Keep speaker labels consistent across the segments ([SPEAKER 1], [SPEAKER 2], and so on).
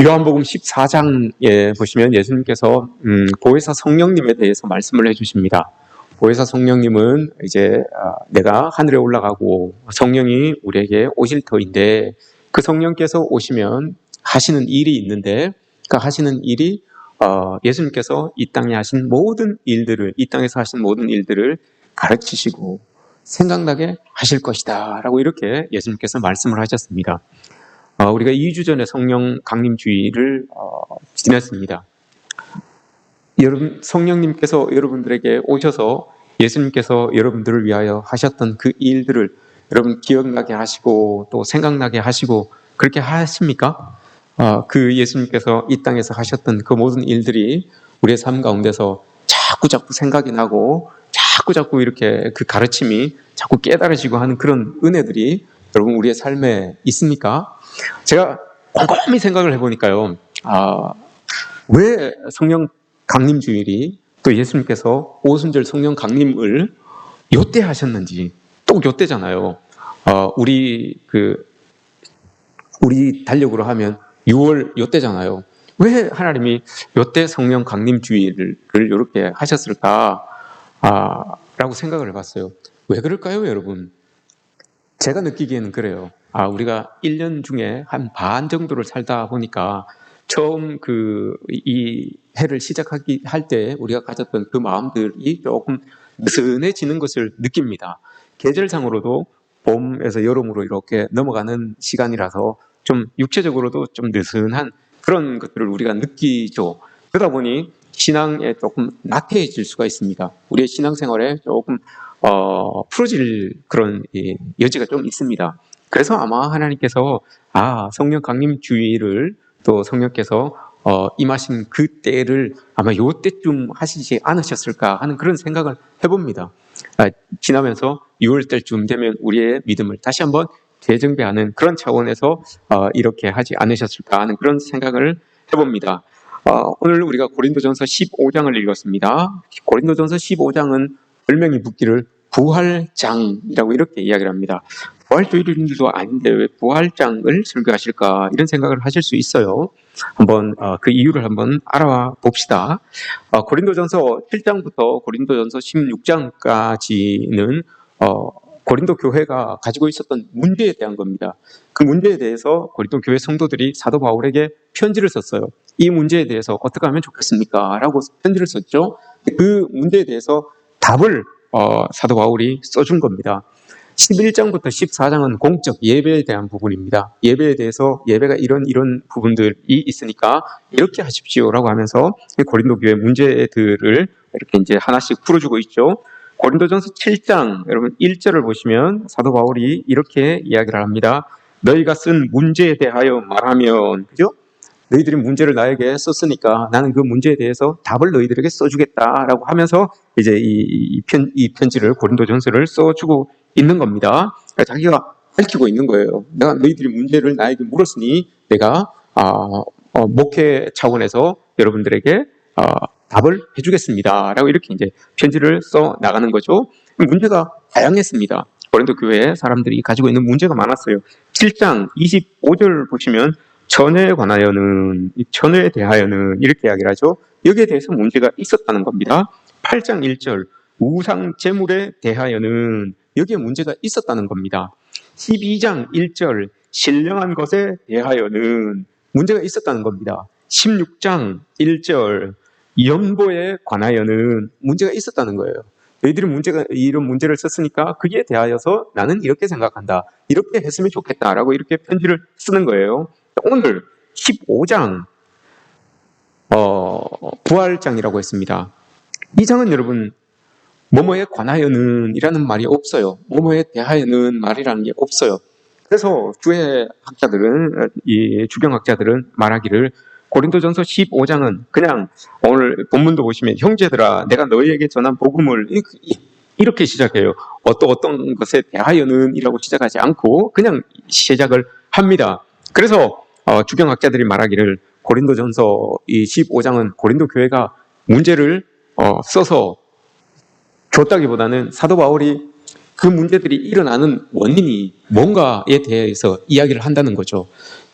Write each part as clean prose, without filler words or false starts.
[SPEAKER 1] 요한복음 14장에 보시면 예수님께서 보혜사 성령님에 대해서 말씀을 해주십니다. 보혜사 성령님은 이제 내가 하늘에 올라가고 성령이 우리에게 오실 터인데 그 성령께서 오시면 하시는 일이 있는데 그 하시는 일이 예수님께서 이 땅에 하신 모든 일들을, 이 땅에서 하신 모든 일들을 가르치시고 생각나게 하실 것이다 라고 이렇게 예수님께서 말씀을 하셨습니다. 우리가 2주 전에 성령 강림 주일을 지냈습니다. 여러분, 성령님께서 여러분들에게 오셔서 예수님께서 여러분들을 위하여 하셨던 그 일들을 여러분 기억나게 하시고 또 생각나게 하시고 그렇게 하십니까? 그 예수님께서 이 땅에서 하셨던 그 모든 일들이 우리의 삶 가운데서 자꾸 생각이 나고 자꾸 이렇게 그 가르침이 자꾸 깨달아지고 하는 그런 은혜들이 여러분 우리의 삶에 있습니까? 제가 곰곰이 생각을 해보니까요, 왜 성령 강림 주일이 또 예수님께서 오순절 성령 강림을 요때 하셨는지, 또 요때잖아요. 우리 달력으로 하면 6월 요때잖아요. 왜 하나님이 요때 성령 강림 주일을 이렇게 하셨을까? 라고 생각을 해봤어요. 왜 그럴까요, 여러분? 제가 느끼기에는 그래요. 우리가 1년 중에 한 반 정도를 살다 보니까 처음 이 해를 시작하기 할 때 우리가 가졌던 그 마음들이 조금 느슨해지는 것을 느낍니다. 계절상으로도 봄에서 여름으로 이렇게 넘어가는 시간이라서 좀 육체적으로도 좀 느슨한 그런 것들을 우리가 느끼죠. 그러다 보니 신앙에 조금 나태해질 수가 있습니다. 우리의 신앙생활에 조금 풀어질 그런 여지가 좀 있습니다. 그래서 아마 하나님께서 성령 강림 주일을 또 성령께서 임하신 그 때를 아마 요때쯤 하시지 않으셨을까 하는 그런 생각을 해봅니다. 지나면서 6월 때쯤 되면 우리의 믿음을 다시 한번 재정비하는 그런 차원에서 이렇게 하지 않으셨을까 하는 그런 생각을 해봅니다. 오늘 우리가 고린도전서 15장을 읽었습니다. 고린도전서 15장은 별명이 붙기를 부활장이라고 이렇게 이야기를 합니다. 부활주일인들도 아닌데 왜 부활장을 설교하실까 이런 생각을 하실 수 있어요. 한번 그 이유를 한번 알아봐 봅시다. 고린도전서 7장부터 고린도전서 16장까지는 고린도 교회가 가지고 있었던 문제에 대한 겁니다. 그 문제에 대해서 고린도 교회 성도들이 사도 바울에게 편지를 썼어요. 이 문제에 대해서 어떻게 하면 좋겠습니까? 라고 편지를 썼죠. 그 문제에 대해서 답을 사도 바울이 써준 겁니다. 11장부터 14장은 공적 예배에 대한 부분입니다. 예배에 대해서 예배가 이런 부분들이 있으니까 이렇게 하십시오라고 하면서 고린도 교회 문제들을 이렇게 이제 하나씩 풀어주고 있죠. 고린도전서 7장 여러분 1절을 보시면 사도 바울이 이렇게 이야기를 합니다. 너희가 쓴 문제에 대하여 말하면, 그죠? 너희들이 문제를 나에게 썼으니까 나는 그 문제에 대해서 답을 너희들에게 써주겠다라고 하면서 이제 이 편지를 고린도전서를 써주고 있는 겁니다. 자기가 밝히고 있는 거예요. 내가 너희들이 문제를 나에게 물었으니 내가 목회 차원에서 여러분들에게 답을 해주겠습니다라고 이렇게 이제 편지를 써 나가는 거죠. 문제가 다양했습니다. 고린도 교회에 사람들이 가지고 있는 문제가 많았어요. 7장 25절 보시면 처녀에 대하여는 이렇게 이야기를 하죠. 여기에 대해서 문제가 있었다는 겁니다. 8장 1절 우상 제물에 대하여는 여기에 문제가 있었다는 겁니다. 12장 1절 신령한 것에 대하여는 문제가 있었다는 겁니다. 16장 1절 연보에 관하여는 문제가 있었다는 거예요. 너희들이 이런 문제를 썼으니까 그에 대하여서 나는 이렇게 생각한다. 이렇게 했으면 좋겠다라고 이렇게 편지를 쓰는 거예요. 오늘 15장 부활장이라고 했습니다. 이 장은 여러분 뭐뭐에 관하여는 이라는 말이 없어요. 뭐뭐에 대하여는 말이라는 게 없어요. 그래서 주경학자들은 말하기를 고린도전서 15장은 그냥 오늘 본문도 보시면 형제들아 내가 너희에게 전한 복음을 이렇게 시작해요. 어떤 것에 대하여는 이라고 시작하지 않고 그냥 시작을 합니다. 그래서 주경학자들이 말하기를 고린도전서 이 15장은 고린도 교회가 문제를 써서 줬다기보다는 사도 바울이 그 문제들이 일어나는 원인이 뭔가에 대해서 이야기를 한다는 거죠.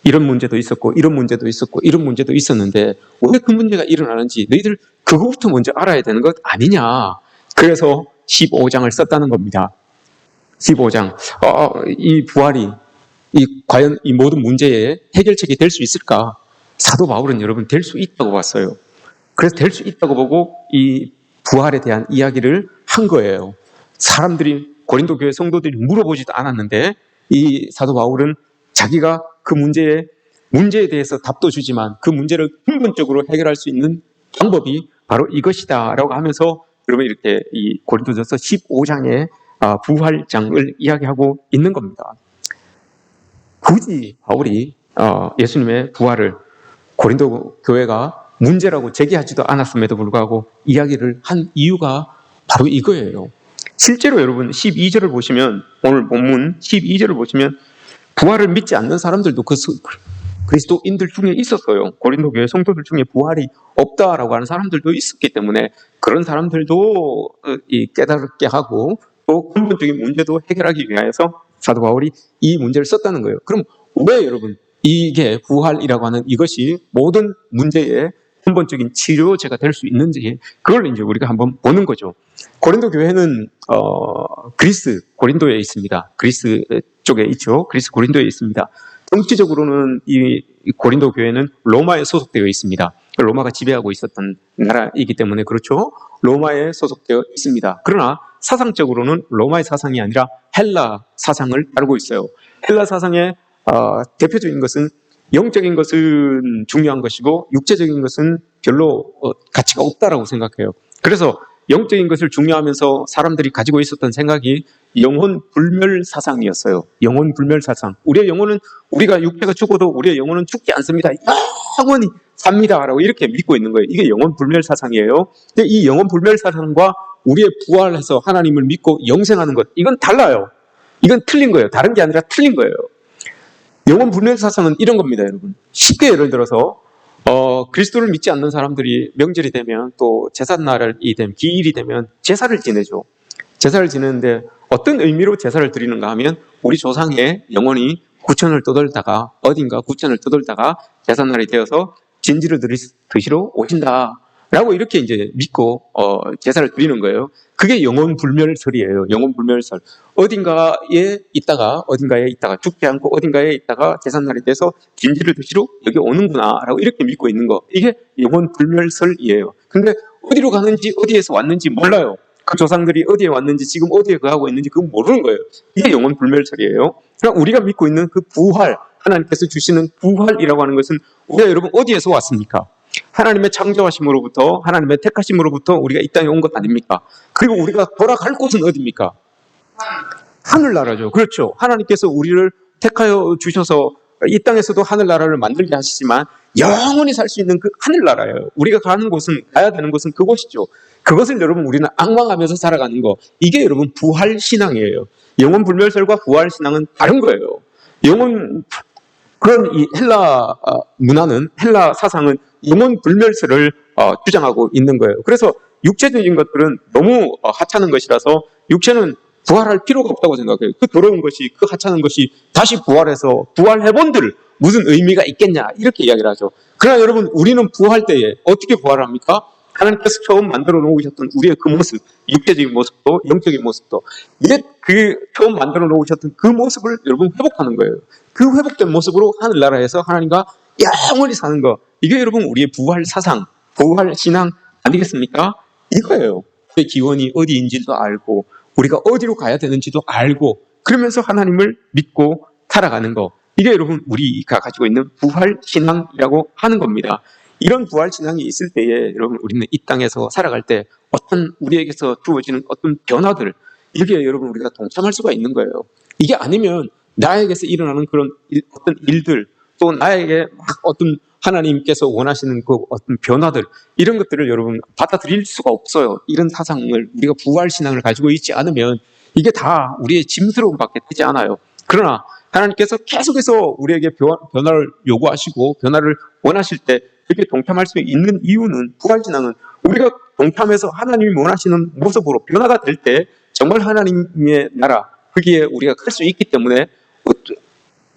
[SPEAKER 1] 이런 문제도 있었고 이런 문제도 있었고 이런 문제도 있었는데 왜 그 문제가 일어나는지 너희들 그거부터 먼저 알아야 되는 것 아니냐. 그래서 15장을 썼다는 겁니다. 15장. 이 부활이 과연 이 모든 문제의 해결책이 될 수 있을까? 사도 바울은 여러분 될 수 있다고 봤어요. 그래서 될 수 있다고 보고 이 부활에 대한 이야기를 한 거예요. 사람들이 고린도 교회 성도들이 물어보지도 않았는데 이 사도 바울은 자기가 그 문제에 대해서 답도 주지만 그 문제를 근본적으로 해결할 수 있는 방법이 바로 이것이다 라고 하면서 여러분 이렇게 이 고린도전서 15장의 부활장을 이야기하고 있는 겁니다. 굳이 바울이 예수님의 부활을 고린도 교회가 문제라고 제기하지도 않았음에도 불구하고 이야기를 한 이유가 바로 이거예요. 실제로 여러분 12절을 보시면, 오늘 본문 12절을 보시면 부활을 믿지 않는 사람들도 그 그리스도인들 중에 있었어요. 고린도 교회 성도들 중에 부활이 없다라고 하는 사람들도 있었기 때문에 그런 사람들도 깨닫게 하고 또 근본적인 문제도 해결하기 위해서 사도 바울이 이 문제를 썼다는 거예요. 그럼 왜 여러분 이게 부활이라고 하는 이것이 모든 문제의 근본적인 치료제가 될 수 있는지 그걸 이제 우리가 한번 보는 거죠. 고린도 교회는 그리스 고린도에 있습니다. 그리스 쪽에 있죠. 그리스 고린도에 있습니다. 정치적으로는 이 고린도 교회는 로마에 소속되어 있습니다. 로마가 지배하고 있었던 나라이기 때문에 그렇죠. 로마에 소속되어 있습니다. 그러나 사상적으로는 로마의 사상이 아니라 헬라 사상을 따르고 있어요. 헬라 사상의 대표적인 것은 영적인 것은 중요한 것이고 육체적인 것은 별로 가치가 없다라고 생각해요. 그래서 영적인 것을 중요하면서 사람들이 가지고 있었던 생각이 영혼 불멸 사상이었어요. 영혼 불멸 사상. 우리의 영혼은, 우리가 육체가 죽어도 우리의 영혼은 죽지 않습니다. 영원히 삽니다라고 이렇게 믿고 있는 거예요. 이게 영혼 불멸 사상이에요. 근데 이 영혼 불멸 사상과 우리의 부활해서 하나님을 믿고 영생하는 것, 이건 달라요. 이건 틀린 거예요. 다른 게 아니라 틀린 거예요. 영혼 불멸 사상은 이런 겁니다, 여러분. 쉽게 예를 들어서 그리스도를 믿지 않는 사람들이 명절이 되면, 또 제삿날이 되면, 기일이 되면 제사를 지내죠. 제사를 지내는데 어떤 의미로 제사를 드리는가 하면 우리 조상의 영혼이 구천을 떠돌다가 어딘가 구천을 떠돌다가 제삿날이 되어서 진지를 드시러 오신다 라고 이렇게 이제 믿고 제사를 드리는 거예요. 그게 영혼 불멸설이에요. 영혼 불멸설. 어딘가에 있다가 죽지 않고 어딘가에 있다가 제삿날이 돼서 진지를 드시러 여기 오는구나 라고 이렇게 믿고 있는 거, 이게 영혼 불멸설이에요. 근데 어디로 가는지 어디에서 왔는지 몰라요. 그 조상들이 어디에 왔는지 지금 어디에 거하고 있는지 그건 모르는 거예요. 이게 영혼 불멸설이에요. 그러니까 우리가 믿고 있는 그 부활, 하나님께서 주시는 부활이라고 하는 것은 우리가 여러분 어디에서 왔습니까? 하나님의 창조하심으로부터, 하나님의 택하심으로부터 우리가 이 땅에 온 것 아닙니까? 그리고 우리가 돌아갈 곳은 어디입니까? 하늘나라죠. 그렇죠. 하나님께서 우리를 택하여 주셔서 이 땅에서도 하늘나라를 만들게 하시지만 영원히 살 수 있는 그 하늘나라예요. 우리가 가는 곳은, 가야 되는 곳은 그곳이죠. 그것을 여러분 우리는 앙망하면서 살아가는 거, 이게 여러분 부활신앙이에요. 영혼 불멸설과 부활신앙은 다른 거예요. 그런 이 헬라 문화는, 헬라 사상은 영혼 불멸설을 주장하고 있는 거예요. 그래서 육체적인 것들은 너무 하찮은 것이라서 육체는 부활할 필요가 없다고 생각해요. 그 더러운 것이, 그 하찮은 것이 다시 부활해서 부활해본들 무슨 의미가 있겠냐 이렇게 이야기를 하죠. 그러나 여러분 우리는 부활 때에 어떻게 부활합니까? 하나님께서 처음 만들어 놓으셨던 우리의 그 모습, 육체적인 모습도 영적인 모습도, 이게 그 처음 만들어 놓으셨던 그 모습을 여러분 회복하는 거예요. 그 회복된 모습으로 하늘나라에서 하나님과 영원히 사는 거, 이게 여러분 우리의 부활 사상, 부활 신앙 아니겠습니까? 이거예요. 우리의 기원이 어디인지도 알고 우리가 어디로 가야 되는지도 알고 그러면서 하나님을 믿고 살아가는 거, 이게 여러분 우리가 가지고 있는 부활 신앙이라고 하는 겁니다. 이런 부활 신앙이 있을 때에 여러분 우리는 이 땅에서 살아갈 때 어떤 우리에게서 주어지는 어떤 변화들, 이게 여러분 우리가 동참할 수가 있는 거예요. 이게 아니면 나에게서 일어나는 그런 어떤 일들, 또 나에게 막 어떤 하나님께서 원하시는 그 어떤 변화들, 이런 것들을 여러분 받아들일 수가 없어요. 이런 사상을, 우리가 부활 신앙을 가지고 있지 않으면 이게 다 우리의 짐스러움밖에 되지 않아요. 그러나 하나님께서 계속해서 우리에게 변화를 요구하시고 변화를 원하실 때 이렇게 동참할 수 있는 이유는, 부활신앙은 우리가 동참해서 하나님이 원하시는 모습으로 변화가 될 때 정말 하나님의 나라, 거기에 우리가 갈 수 있기 때문에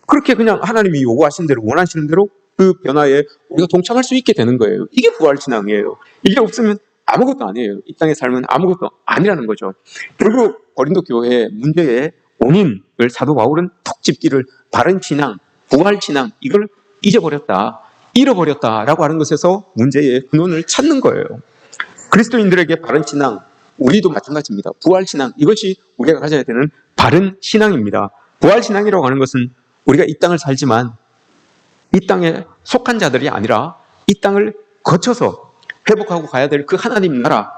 [SPEAKER 1] 그렇게 그냥 하나님이 요구하신 대로, 원하시는 대로 그 변화에 우리가 동참할 수 있게 되는 거예요. 이게 부활신앙이에요. 이게 없으면 아무것도 아니에요. 이 땅의 삶은 아무것도 아니라는 거죠. 결국 고린도 교회의 문제의 원인을 사도 바울은 톡 집기를 바른 신앙, 부활신앙, 이걸 잊어버렸다, 잃어버렸다라고 하는 것에서 문제의 근원을 찾는 거예요. 그리스도인들에게 바른 신앙, 우리도 마찬가지입니다. 부활신앙, 이것이 우리가 가져야 되는 바른 신앙입니다. 부활신앙이라고 하는 것은 우리가 이 땅을 살지만 이 땅에 속한 자들이 아니라 이 땅을 거쳐서 회복하고 가야 될 그 하나님 나라,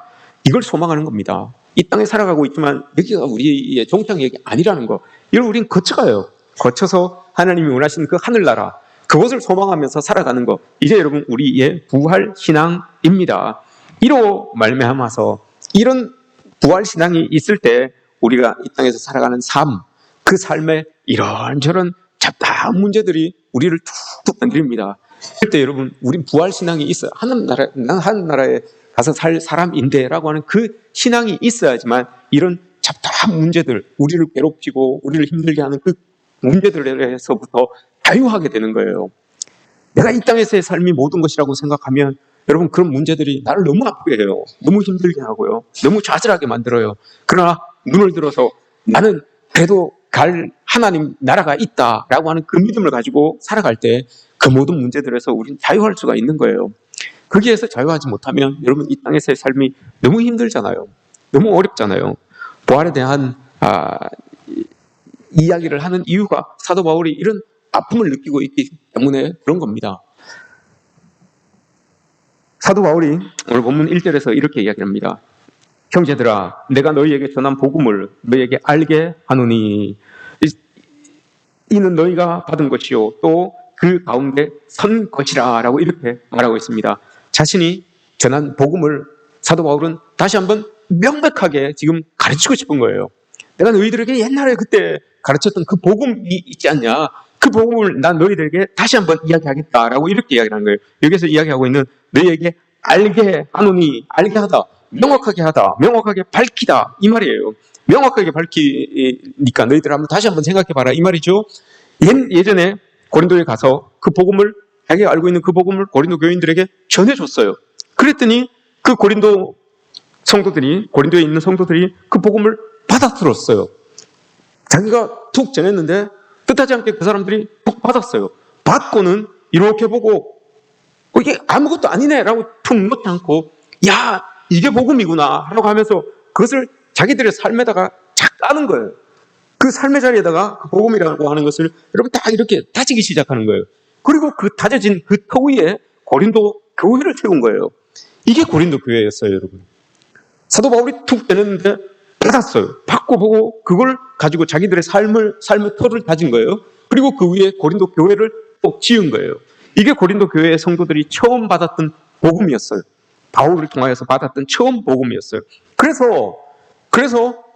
[SPEAKER 1] 이걸 소망하는 겁니다. 이 땅에 살아가고 있지만 여기가 우리의 종착역이 아니라는 거, 이걸 우리는 거쳐가요. 거쳐서 하나님이 원하시는 그 하늘나라, 그것을 소망하면서 살아가는 것, 이제 여러분 우리의 부활신앙입니다. 이로 말미암아서 이런 부활신앙이 있을 때 우리가 이 땅에서 살아가는 삶, 그 삶에 이런저런 잡다한 문제들이 우리를 툭툭 건드립니다. 그때 여러분, 우린 부활신앙이 있어요. 하나님 나라에 가서 살 사람인데 라고 하는 그 신앙이 있어야지만 이런 잡다한 문제들, 우리를 괴롭히고 우리를 힘들게 하는 그 문제들에서부터 자유하게 되는 거예요. 내가 이 땅에서의 삶이 모든 것이라고 생각하면 여러분, 그런 문제들이 나를 너무 아프게 해요. 너무 힘들게 하고요. 너무 좌절하게 만들어요. 그러나 눈을 들어서 나는 그래도 갈 하나님 나라가 있다라고 하는 그 믿음을 가지고 살아갈 때 그 모든 문제들에서 우리는 자유할 수가 있는 거예요. 거기에서 자유하지 못하면 여러분, 이 땅에서의 삶이 너무 힘들잖아요. 너무 어렵잖아요. 부활에 대한 이야기를 하는 이유가 사도 바울이 이런 아픔을 느끼고 있기 때문에 그런 겁니다. 사도 바울이 오늘 본문 1절에서 이렇게 이야기합니다. 형제들아, 내가 너희에게 전한 복음을 너희에게 알게 하노니 이는 너희가 받은 것이요 또 그 가운데 선 것이라 라고 이렇게 말하고 있습니다. 자신이 전한 복음을 사도 바울은 다시 한번 명백하게 지금 가르치고 싶은 거예요. 내가 너희들에게 옛날에 그때 가르쳤던 그 복음이 있지 않냐, 그 복음을 난 너희들에게 다시 한번 이야기하겠다라고 이렇게 이야기하는 거예요. 여기서 이야기하고 있는 너희에게 알게 하노니, 알게 하다, 명확하게 하다, 명확하게 밝히다, 이 말이에요. 명확하게 밝히니까 너희들 한번 다시 한번 생각해봐라, 이 말이죠. 예전에 고린도에 가서 그 복음을, 자기가 알고 있는 그 복음을 고린도 교인들에게 전해줬어요. 그랬더니 그 고린도 성도들이, 고린도에 있는 성도들이 그 복음을 받아들었어요. 자기가 툭 전했는데 뜻하지 않게 그 사람들이 툭 받았어요. 받고는 이렇게 보고 이게 아무것도 아니네 라고 툭 놓지 않고, 야, 이게 복음이구나 라고 하면서 그것을 자기들의 삶에다가 착 까는 거예요. 그 삶의 자리에다가 그 복음이라고 하는 것을 여러분 딱 이렇게 다지기 시작하는 거예요. 그리고 그 다져진 그 터 위에 고린도 교회를 세운 거예요. 이게 고린도 교회였어요, 여러분. 사도 바울이 툭 때렸는데 받았어요. 받고 보고 그걸 가지고 자기들의 삶의 터를 다진 거예요. 그리고 그 위에 고린도 교회를 또 지은 거예요. 이게 고린도 교회의 성도들이 처음 받았던 복음이었어요. 바울을 통하여서 받았던 처음 복음이었어요. 그래서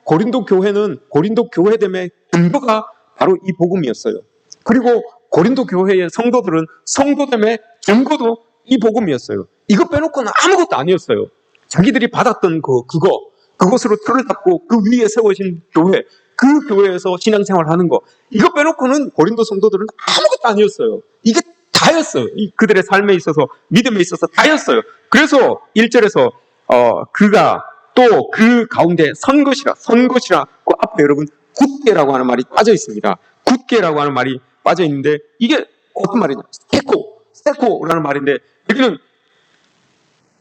[SPEAKER 1] 고린도 교회는 고린도 교회됨의 근거가 바로 이 복음이었어요. 그리고 고린도 교회의 성도들은 성도됨의 근거도 이 복음이었어요. 이거 빼놓고는 아무것도 아니었어요. 자기들이 받았던 그것으로 틀을 닦고 그 위에 세워진 교회, 그 교회에서 신앙생활 하는 거, 이거 빼놓고는 고린도 성도들은 아무것도 아니었어요. 이게 다였어요. 그들의 삶에 있어서, 믿음에 있어서 다였어요. 그래서 1절에서 그가 또 그 가운데 선 것이라, 그 앞에 여러분 굳게라고 하는 말이 빠져 있습니다. 굳게라고 하는 말이 빠져 있는데 이게 어떤 말이냐? 스테코라는 말인데, 여기는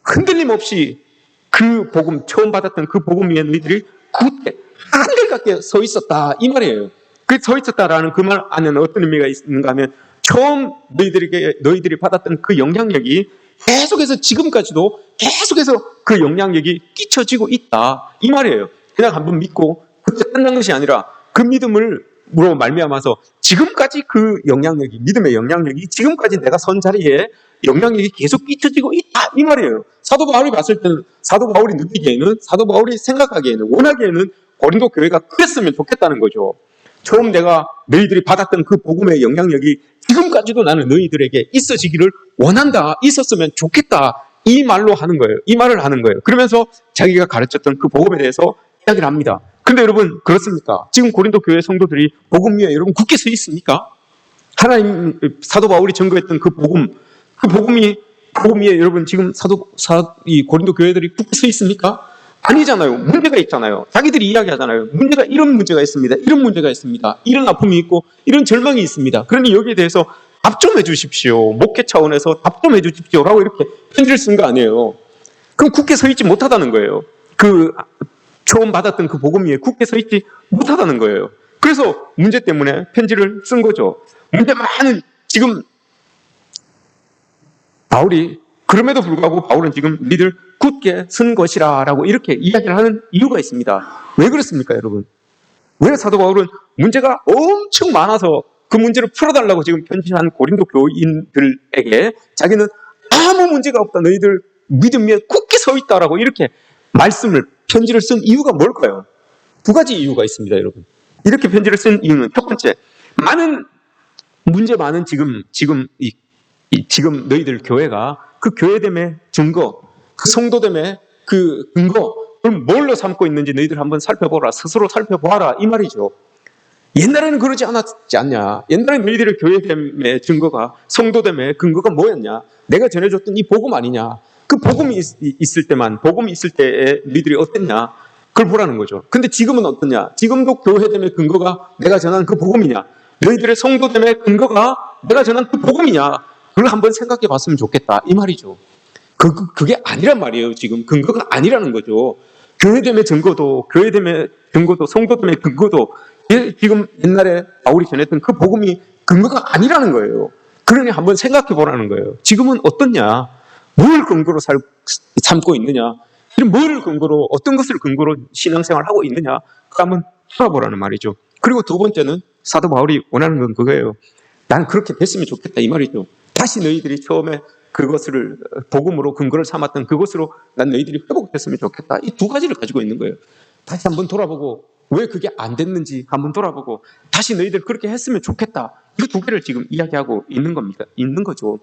[SPEAKER 1] 흔들림 없이 그 복음, 처음 받았던 그 복음 위에 너희들이 굳게 한결같게 서 있었다, 이 말이에요. 그 서 있었다라는 그 말 안에는 어떤 의미가 있는가 하면, 처음 너희들이 받았던 그 영향력이 계속해서 지금까지도 계속해서 그 영향력이 끼쳐지고 있다, 이 말이에요. 그냥 한번 믿고 그때 끝난 것이 아니라 그 믿음으로 말미암아서 지금까지 그 영향력이, 믿음의 영향력이 지금까지 내가 선 자리에 영향력이 계속 끼쳐지고 있다, 이 말이에요. 사도 바울이 봤을 때는, 사도 바울이 느끼기에는, 사도 바울이 생각하기에는, 원하기에는 고린도 교회가 그랬으면 좋겠다는 거죠. 처음 내가 너희들이 받았던 그 복음의 영향력이 지금까지도 나는 너희들에게 있어지기를 원한다, 있었으면 좋겠다, 이 말로 하는 거예요. 이 말을 하는 거예요. 그러면서 자기가 가르쳤던 그 복음에 대해서 이야기를 합니다. 근데 여러분 그렇습니까? 지금 고린도 교회 성도들이 복음 위에 여러분 굳게 서 있습니까? 하나님 사도 바울이 증거했던 그 복음이 복음 위에 여러분 지금 이 고린도 교회들이 굳게 서 있습니까? 아니잖아요. 문제가 있잖아요. 자기들이 이야기하잖아요. 이런 문제가 있습니다. 이런 문제가 있습니다. 이런 아픔이 있고 이런 절망이 있습니다. 그러니 여기에 대해서 답 좀 해주십시오. 목회 차원에서 답 좀 해주십시오라고 이렇게 편지를 쓴 거 아니에요. 그럼 굳게 서 있지 못하다는 거예요. 그 처음 받았던 그 복음 위에 굳게 서 있지 못하다는 거예요. 그래서 문제 때문에 편지를 쓴 거죠. 문제 많은 지금 바울이 그럼에도 불구하고 바울은 지금 니들 굳게 쓴 것이라 라고 이렇게 이야기를 하는 이유가 있습니다. 왜 그렇습니까, 여러분? 왜 사도 바울은 문제가 엄청 많아서 그 문제를 풀어달라고 지금 편지한 고린도 교인들에게 자기는 아무 문제가 없다, 너희들 믿음 위에 굳게 서 있다라고 이렇게 편지를 쓴 이유가 뭘까요? 두 가지 이유가 있습니다, 여러분. 이렇게 편지를 쓴 이유는 첫 번째, 문제 많은 지금 너희들 교회가 그 교회됨의 증거, 그 성도됨의 그 근거, 그걸 뭘로 삼고 있는지 너희들 한번 살펴보라. 스스로 살펴보아라. 이 말이죠. 옛날에는 그러지 않았지 않냐. 옛날에 너희들의 교회됨의 증거가, 성도됨의 근거가 뭐였냐. 내가 전해줬던 이 복음 아니냐. 그 복음이 있을 때에 너희들이 어땠냐. 그걸 보라는 거죠. 근데 지금은 어떠냐. 지금도 교회됨의 근거가 내가 전한 그 복음이냐. 너희들의 성도됨의 근거가 내가 전한 그 복음이냐. 그걸 한번 생각해 봤으면 좋겠다. 이 말이죠. 그게 아니란 말이에요. 지금 근거가 아니라는 거죠. 교회됨의 증거도, 성도됨의 근거도 지금 옛날에 바울이 전했던 그 복음이 근거가 아니라는 거예요. 그러니 한번 생각해 보라는 거예요. 지금은 어떻냐? 뭘 근거로 삼고 있느냐? 어떤 것을 근거로 신앙생활을 하고 있느냐? 그거 한번 풀어보라는 말이죠. 그리고 두 번째는 사도 바울이 원하는 건 그거예요. 나는 그렇게 됐으면 좋겠다. 이 말이죠. 다시 너희들이 처음에 그것을 복음으로 근거를 삼았던 그것으로 난 너희들이 회복됐으면 좋겠다. 이 두 가지를 가지고 있는 거예요. 다시 한번 돌아보고 왜 그게 안 됐는지 한번 돌아보고 다시 너희들 그렇게 했으면 좋겠다. 이 두 개를 지금 이야기하고 있는 거죠.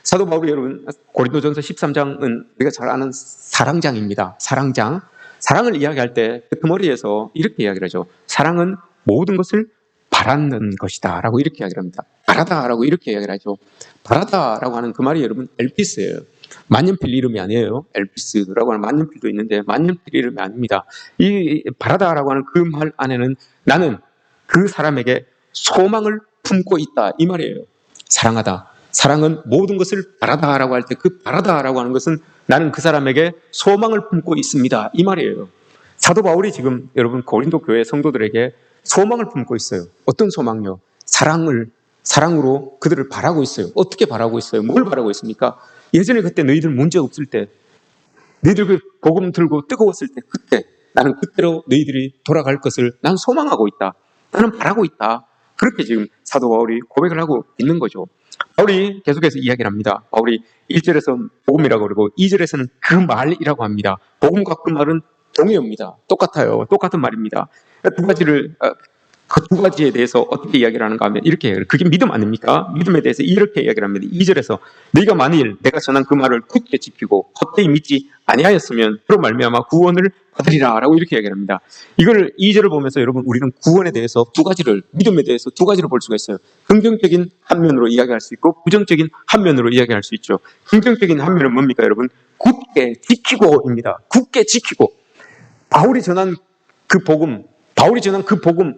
[SPEAKER 1] 사도 바울이 여러분 고린도전서 13장은 우리가 잘 아는 사랑장입니다. 사랑을 이야기할 때 끄트머리에서 이렇게 이야기를 하죠. 사랑은 모든 것을 바라는 것이다 라고 이렇게 이야기를 합니다. 바라다라고 이렇게 이야기를 하죠. 바라다라고 하는 그 말이 여러분 엘피스예요. 만년필 이름이 아니에요. 엘피스라고 하는 만년필도 있는데 만년필 이름이 아닙니다. 이 바라다라고 하는 그 말 안에는 나는 그 사람에게 소망을 품고 있다 이 말이에요. 사랑하다. 사랑은 모든 것을 바라다라고 할 때 그 바라다라고 하는 것은 나는 그 사람에게 소망을 품고 있습니다 이 말이에요. 사도 바울이 지금 여러분 고린도 교회 성도들에게 소망을 품고 있어요. 어떤 소망요? 사랑으로 그들을 바라고 있어요. 어떻게 바라고 있어요? 뭘 바라고 있습니까? 예전에 그때 너희들 문제 없을 때, 너희들 그 복음 들고 뜨거웠을 때, 그때 나는 그때로 너희들이 돌아갈 것을 나는 소망하고 있다. 나는 바라고 있다. 그렇게 지금 사도 바울이 고백을 하고 있는 거죠. 바울이 계속해서 이야기를 합니다. 바울이 1절에서 복음이라고 그러고 2절에서는 그 말이라고 합니다. 복음과 그 말은 동의어입니다. 똑같아요. 똑같은 말입니다. 그 두 가지에 대해서 어떻게 이야기를 하는가 하면 이렇게 이야기해요. 그게 믿음 아닙니까? 믿음에 대해서 이렇게 이야기를 합니다. 2절에서 너희가 만일 내가 전한 그 말을 굳게 지키고 헛되이 믿지 아니하였으면 그로 말미암아 구원을 받으리라 라고 이렇게 이야기를 합니다. 이걸 2절을 보면서 여러분 우리는 구원에 대해서 믿음에 대해서 두 가지를 볼 수가 있어요. 긍정적인 한 면으로 이야기할 수 있고 부정적인 한 면으로 이야기할 수 있죠. 긍정적인 한 면은 뭡니까 여러분? 굳게 지키고입니다. 굳게 지키고 바울이 전한 그 복음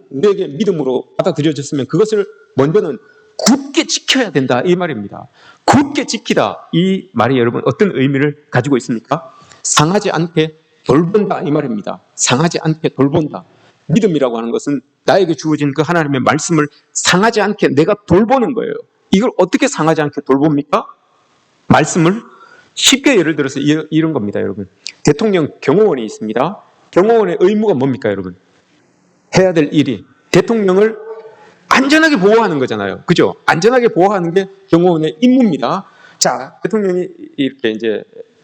[SPEAKER 1] 우리에게 믿음으로 받아들여졌으면 그것을 먼저는 굳게 지켜야 된다 이 말입니다. 굳게 지키다 이 말이 여러분 어떤 의미를 가지고 있습니까? 상하지 않게 돌본다 이 말입니다. 상하지 않게 돌본다. 믿음이라고 하는 것은 나에게 주어진 그 하나님의 말씀을 상하지 않게 내가 돌보는 거예요. 이걸 어떻게 상하지 않게 돌봅니까? 말씀을 쉽게 예를 들어서 이런 겁니다 여러분. 대통령 경호원이 있습니다. 경호원의 의무가 뭡니까 여러분? 해야 될 일이 대통령을 안전하게 보호하는 거잖아요. 그죠? 안전하게 보호하는 게 경호원의 임무입니다. 자, 대통령이 이렇게 이제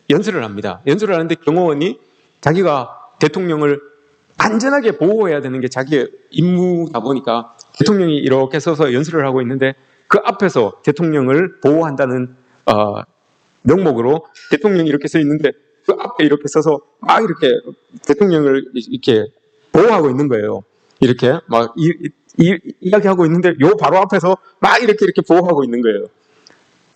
[SPEAKER 1] 연설을 합니다. 연설을 하는데 경호원이 자기가 대통령을 안전하게 보호해야 되는 게 자기의 임무다 보니까 대통령이 이렇게 서서 연설을 하고 있는데 그 앞에서 대통령을 보호한다는 명목으로 대통령이 이렇게 서 있는데 그 앞에 이렇게 서서 막 이렇게 대통령을 이렇게 보호하고 있는 거예요. 이렇게 막 이야기하고 있는데 요 바로 앞에서 막 이렇게 보호하고 있는 거예요.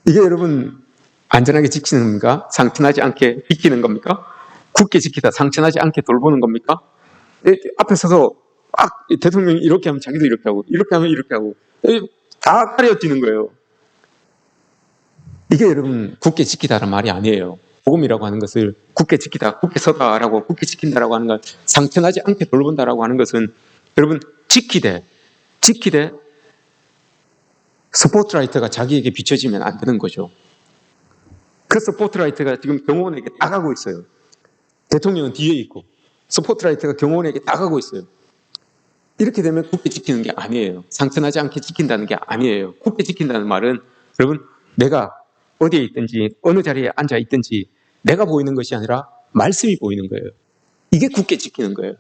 [SPEAKER 1] 이게 여러분 안전하게 지키는 겁니까? 상처나지 않게 지키는 겁니까? 굳게 지키다 상처나지 않게 돌보는 겁니까? 앞에 서서 막 대통령이 이렇게 하면 자기도 이렇게 하고 이렇게 하면 이렇게 하고 다 가려지는 거예요. 이게 여러분 굳게 지키다라는 말이 아니에요. 복음이라고 하는 것을 굳게 지키다, 굳게 서다라고 굳게 지킨다라고 하는 건 상처나지 않게 돌본다라고 하는 것은 여러분 지키되 스포트라이트가 자기에게 비춰지면 안 되는 거죠. 그 스포트라이트가 지금 경호원에게 나가고 있어요. 대통령은 뒤에 있고 스포트라이트가 경호원에게 나가고 있어요. 이렇게 되면 굳게 지키는 게 아니에요. 상처나지 않게 지킨다는 게 아니에요. 굳게 지킨다는 말은 여러분 내가 어디에 있든지 어느 자리에 앉아 있든지 내가 보이는 것이 아니라 말씀이 보이는 거예요. 이게 굳게 지키는 거예요.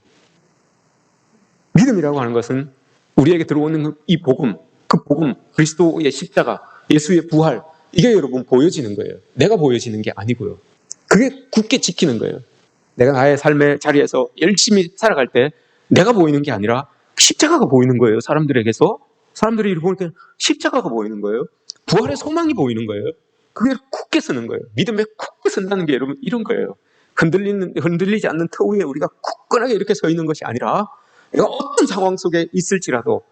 [SPEAKER 1] 믿음이라고 하는 것은 우리에게 들어오는 이 복음, 그 복음, 그리스도의 십자가, 예수의 부활, 이게 여러분 보여지는 거예요. 내가 보여지는 게 아니고요. 그게 굳게 지키는 거예요. 내가 나의 삶의 자리에서 열심히 살아갈 때 내가 보이는 게 아니라 십자가가 보이는 거예요. 사람들에게서. 사람들이 이렇게 보니까 십자가가 보이는 거예요. 부활의 소망이 보이는 거예요. 그게 굳게 서는 거예요. 믿음에 굳게 선다는 게 여러분 이런 거예요. 흔들리지 않는 터 위에 우리가 굳건하게 이렇게 서 있는 것이 아니라 내가 어떤 상황 속에 있을지라도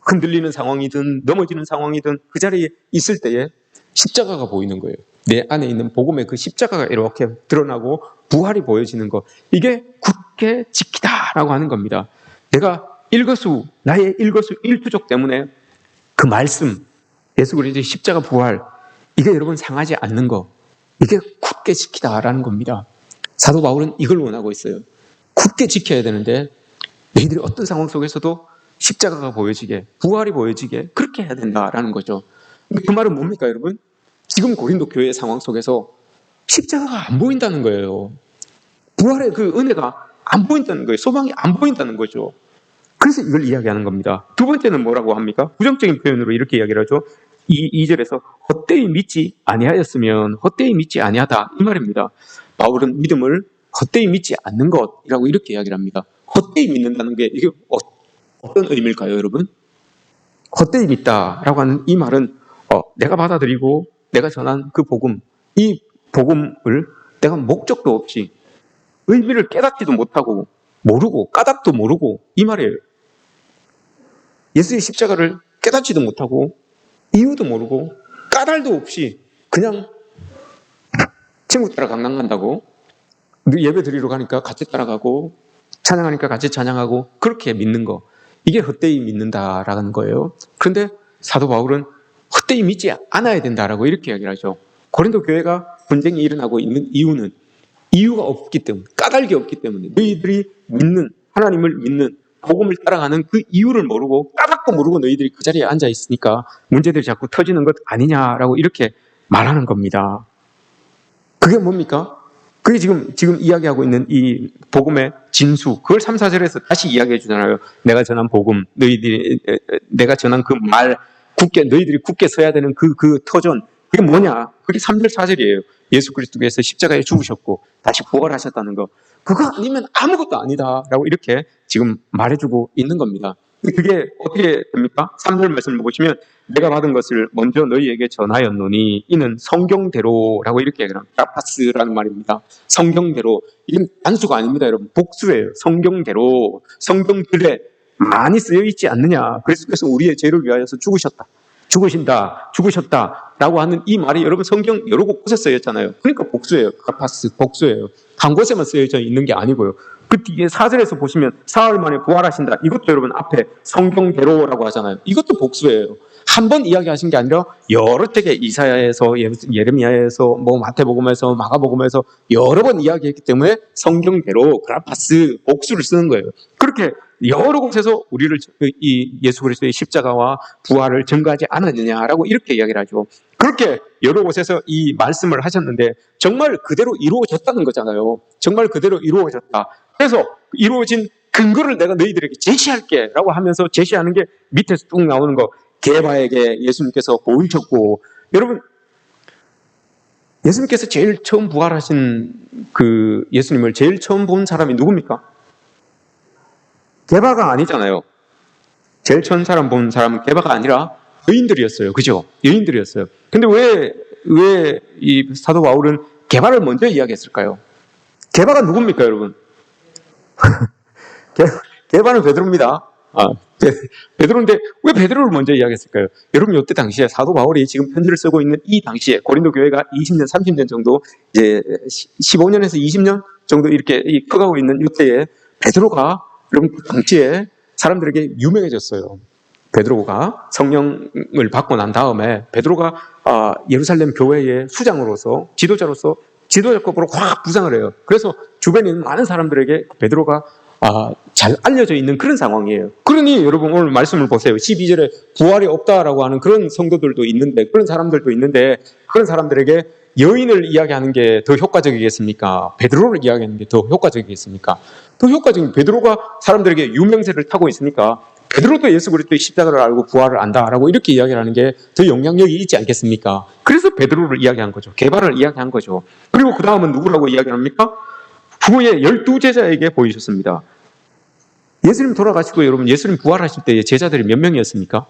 [SPEAKER 1] 흔들리는 상황이든 넘어지는 상황이든 그 자리에 있을 때에 십자가가 보이는 거예요. 내 안에 있는 복음의 그 십자가가 이렇게 드러나고 부활이 보여지는 것. 이게 굳게 지키다라고 하는 겁니다. 내가 나의 일거수 일투족 때문에 그 말씀, 예수 그리스도의 십자가 부활, 이게 여러분 상하지 않는 거, 이게 굳게 지키다라는 겁니다. 사도 바울은 이걸 원하고 있어요. 굳게 지켜야 되는데 너희들이 어떤 상황 속에서도 십자가가 보여지게, 부활이 보여지게 그렇게 해야 된다라는 거죠. 그 말은 뭡니까 여러분? 지금 고린도 교회의 상황 속에서 십자가가 안 보인다는 거예요. 부활의 그 은혜가 안 보인다는 거예요. 소망이 안 보인다는 거죠. 그래서 이걸 이야기하는 겁니다. 두 번째는 뭐라고 합니까? 부정적인 표현으로 이렇게 이야기를 하죠. 2절에서 헛되이 믿지 아니하였으면 헛되이 믿지 아니하다 이 말입니다. 바울은 믿음을 헛되이 믿지 않는 것이라고 이렇게 이야기를 합니다. 헛되이 믿는다는 게 이게 어떤 의미일까요, 여러분? 헛되이 믿다라고 하는 이 말은 내가 받아들이고 내가 전한 그 복음, 이 복음을 내가 목적도 없이 의미를 깨닫지도 못하고 모르고 까닭도 모르고 이 말이에요. 예수의 십자가를 깨닫지도 못하고 이유도 모르고 까닭도 없이 그냥 친구 따라 강남 간다고 예배 드리러 가니까 같이 따라가고 찬양하니까 같이 찬양하고 그렇게 믿는 거, 이게 헛되이 믿는다라는 거예요. 그런데 사도 바울은 헛되이 믿지 않아야 된다라고 이렇게 이야기를 하죠. 고린도 교회가 분쟁이 일어나고 있는 이유는 이유가 없기 때문에, 까닭이 없기 때문에, 너희들이 믿는, 하나님을 믿는, 복음을 따라가는 그 이유를 모르고 까닭도 모르고 너희들이 그 자리에 앉아 있으니까 문제들이 자꾸 터지는 것 아니냐라고 이렇게 말하는 겁니다. 그게 뭡니까? 그게 지금 이야기하고 있는 이 복음의 진수, 그걸 3, 4절에서 다시 이야기해 주잖아요. 내가 전한 복음, 내가 전한 그 말, 너희들이 굳게 서야 되는 그 터전, 그게 뭐냐? 그게 3절, 4절이에요. 예수 그리스도께서 십자가에 죽으셨고 다시 부활하셨다는 거. 그거 아니면 아무것도 아니다라고 이렇게 지금 말해주고 있는 겁니다. 그게 어떻게 됩니까? 3절 말씀을 보시면 내가 받은 것을 먼저 너희에게 전하였노니 이는 성경대로라고 이렇게 얘기를 합니다. 라파스라는 말입니다. 성경대로. 이건 단수가 아닙니다, 여러분. 복수예요. 성경대로. 성경들에 많이 쓰여 있지 않느냐. 그래서 우리의 죄를 위하여서 죽으셨다라고 하는 이 말이 여러분 성경 여러 곳에 쓰여있잖아요. 그러니까 복수예요. 라파스, 복수예요. 한 곳에만 쓰여져 있는 게 아니고요. 그 뒤에 4절에서 보시면 사흘 만에 부활하신다. 이것도 여러분 앞에 성경대로라고 하잖아요. 이것도 복수예요. 한 번 이야기하신 게 아니라 여러 책에 이사야에서, 예레미야에서, 마태복음에서, 마가복음에서 여러 번 이야기했기 때문에 성경대로 그라파스 복수를 쓰는 거예요. 그렇게 여러 곳에서 우리를 이 예수 그리스도의 십자가와 부활을 증거하지 않았느냐라고 이렇게 이야기를 하죠. 그렇게 여러 곳에서 이 말씀을 하셨는데 정말 그대로 이루어졌다는 거잖아요. 정말 그대로 이루어졌다. 그래서 이루어진 근거를 내가 너희들에게 제시할게 라고 하면서 제시하는 게 밑에서 쭉 나오는 거. 게바에게 예수님께서 보이셨고, 여러분 예수님께서 제일 처음 부활하신 그 예수님을 제일 처음 본 사람이 누굽니까? 게바가 아니잖아요. 제일 처음 사람 본 사람은 게바가 아니라 여인들이었어요. 그죠? 여인들이었어요. 근데 왜 이 사도 바울은 게바를 먼저 이야기했을까요? 게바가 누굽니까, 여러분? 게바는 베드로입니다. 베드로인데 왜 베드로를 먼저 이야기했을까요? 여러분, 이때 당시에 사도 바울이 지금 편지를 쓰고 있는 이 당시에 고린도 교회가 20년, 30년 정도, 이제 15년에서 20년 정도 이렇게 커가고 있는 이때에 베드로가 여러분 그 당시에 사람들에게 유명해졌어요. 베드로가 성령을 받고 난 다음에 베드로가 예루살렘 교회의 수장으로서 지도자급으로 확 부상을 해요. 그래서 주변에 있는 많은 사람들에게 베드로가 잘 알려져 있는 그런 상황이에요. 그러니 여러분 오늘 말씀을 보세요. 12절에 부활이 없다라고 하는 그런 성도들도 있는데, 그런 사람들도 있는데, 그런 사람들에게 여인을 이야기하는 게 더 효과적이겠습니까? 베드로를 이야기하는 게 더 효과적이겠습니까? 더 효과적인, 베드로가 사람들에게 유명세를 타고 있으니까 베드로도 예수 그리스도의 십자가를 알고 부활을 안다라고 이렇게 이야기를 하는 게 더 영향력이 있지 않겠습니까? 그래서 베드로를 이야기한 거죠. 게바를 이야기한 거죠. 그리고 그 다음은 누구라고 이야기합니까? 후에 12제자에게 보이셨습니다. 예수님 돌아가시고 여러분 예수님 부활하실 때 제자들이 몇 명이었습니까?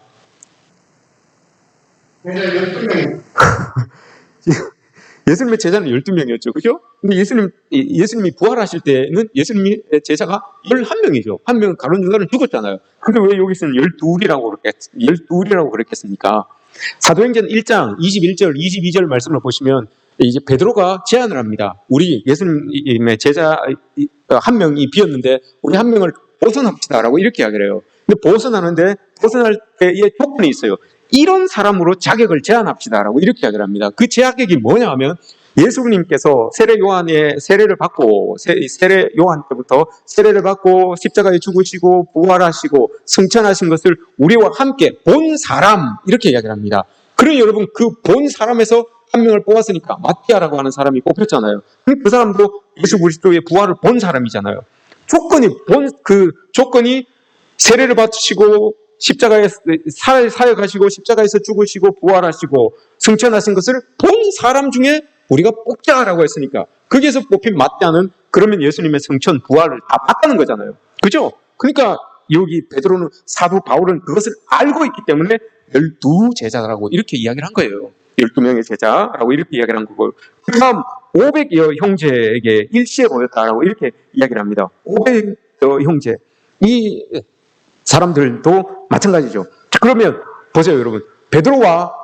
[SPEAKER 1] 예수님의 제자는 12명이었죠. 그죠? 근데 예수님이 부활하실 때는 예수님의 제자가 11명이죠. 한 명은 가룟 유다는 죽었잖아요. 근데 왜 여기서는 12이라고 그랬겠습니까? 사도행전 1장 21절, 22절 말씀을 보시면 이제 베드로가 제안을 합니다. 우리 예수님의 제자 한 명이 비었는데 우리 한 명을 보선합시다라고 이렇게 이야기를 해요. 근데 보선할 때의 조건이 있어요. 이런 사람으로 자격을 제한합시다라고 이렇게 이야기를 합니다. 그 자격이 뭐냐 하면 예수님께서 세례 요한 때부터 세례를 받고 십자가에 죽으시고 부활하시고 승천하신 것을 우리와 함께 본 사람, 이렇게 이야기를 합니다. 그러니 여러분 그 본 사람에서 한 명을 뽑았으니까 마티아라고 하는 사람이 뽑혔잖아요. 그 사람도 예수 그리스도의 부활을 본 사람이잖아요. 조건이 세례를 받으시고 십자가에 사역하시고 십자가에서 죽으시고 부활하시고 승천하신 것을 본 사람 중에 우리가 뽑자라고 했으니까 거기에서 뽑힌 마티아는 그러면 예수님의 승천 부활을 다 봤다는 거잖아요. 그죠? 그러니까 여기 베드로는 사도 바울은 그것을 알고 있기 때문에 12제자라고 이렇게 이야기를 한 거예요. 12명의 제자라고 이렇게 이야기를 한 거고, 그 다음 500여 형제에게 일시에 보였다라고 이렇게 이야기를 합니다. 500여 형제, 이 사람들도 마찬가지죠. 그러면 보세요 여러분, 베드로와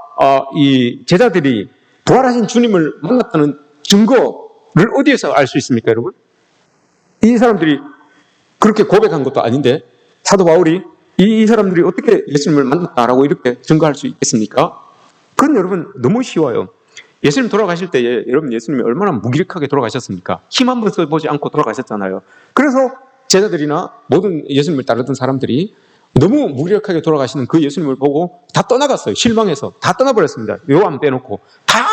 [SPEAKER 1] 이 제자들이 부활하신 주님을 만났다는 증거를 어디에서 알 수 있습니까 여러분? 이 사람들이 그렇게 고백한 것도 아닌데 사도 바울이 이 사람들이 어떻게 예수님을 만났다라고 이렇게 증거할 수 있겠습니까? 그건 여러분 너무 쉬워요. 예수님 돌아가실 때에 여러분 예수님이 얼마나 무기력하게 돌아가셨습니까? 힘 한번 써보지 않고 돌아가셨잖아요. 그래서 제자들이나 모든 예수님을 따르던 사람들이 너무 무기력하게 돌아가시는 그 예수님을 보고 다 떠나갔어요. 실망해서 다 떠나버렸습니다. 요한 빼놓고 다